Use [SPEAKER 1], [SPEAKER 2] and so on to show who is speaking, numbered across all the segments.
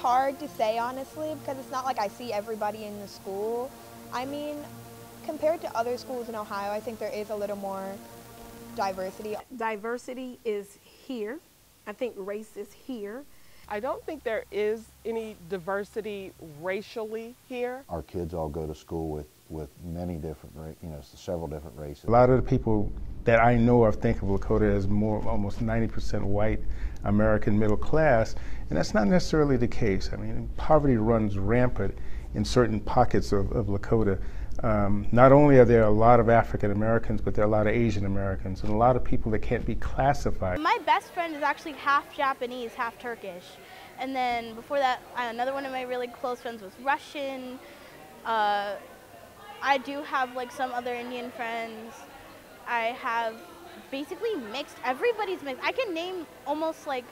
[SPEAKER 1] hard to say, honestly, because it's not like I see everybody in the school. I mean, compared to other schools in Ohio, I think there is a little more diversity.
[SPEAKER 2] Diversity is here. I think race is here.
[SPEAKER 3] I don't think there is any diversity racially here.
[SPEAKER 4] Our kids all go to school with many different, several different races.
[SPEAKER 5] A lot of the people that I know of think of Lakota as almost 90% white American middle class, and that's not necessarily the case. I mean, poverty runs rampant in certain pockets of Lakota. Not only are there a lot of African Americans, but there are a lot of Asian Americans and a lot of people that can't be classified.
[SPEAKER 6] My best friend is actually half Japanese, half Turkish. And then before that, another one of my really close friends was Russian. I do have like some other Indian friends. I have basically mixed, everybody's mixed. I can name almost like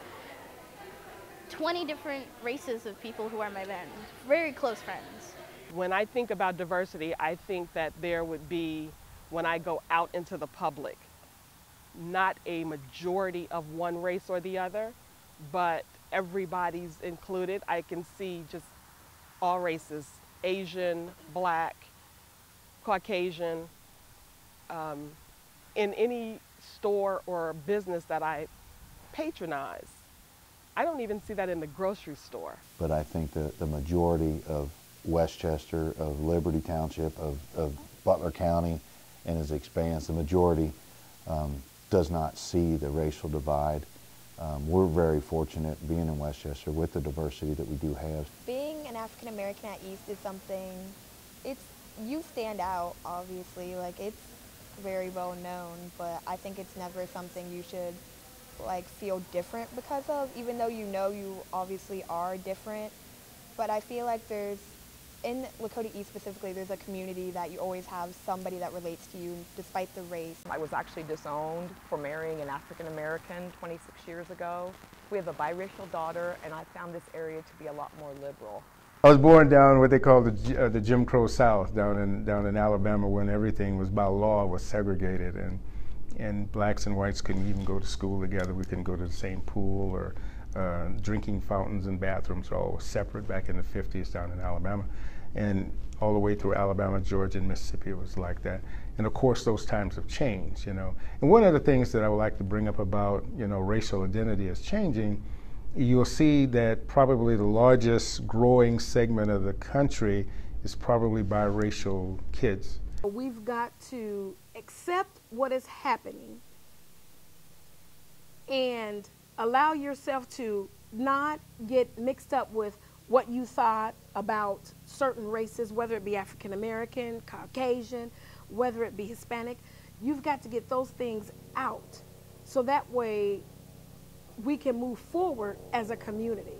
[SPEAKER 6] 20 different races of people who are my friends, very close friends.
[SPEAKER 3] When I think about diversity, I think that there would be, when I go out into the public, not a majority of one race or the other, but everybody's included. I can see just all races, Asian, Black, Caucasian. In any store or business that I patronize, I don't even see that in the grocery store.
[SPEAKER 4] But I think that the majority of Westchester, of Liberty Township, of Butler County and its expanse, the majority does not see the racial divide. We're very fortunate being in Westchester with the diversity that we do have.
[SPEAKER 1] Being an African American at East is something, you stand out, obviously, like it's very well known, but I think it's never something you should like feel different because of, even though you know you obviously are different. But I feel like in Lakota East specifically, there's a community that you always have somebody that relates to you despite the race.
[SPEAKER 7] I was actually disowned for marrying an African American 26 years ago. We have a biracial daughter, and I found this area to be a lot more liberal.
[SPEAKER 5] I was born down what they call the Jim Crow South, down in Alabama, when everything was by law was segregated, and blacks and whites couldn't even go to school together. We couldn't go to the same pool, or drinking fountains and bathrooms were all separate back in the 50s down in Alabama. And all the way through Alabama, Georgia, and Mississippi, it was like that. And of course, those times have changed, And one of the things that I would like to bring up about, racial identity is changing. You'll see that probably the largest growing segment of the country is probably biracial kids.
[SPEAKER 2] We've got to accept what is happening and allow yourself to not get mixed up with what you thought about certain races, whether it be African American, Caucasian, whether it be Hispanic. You've got to get those things out so that way we can move forward as a community.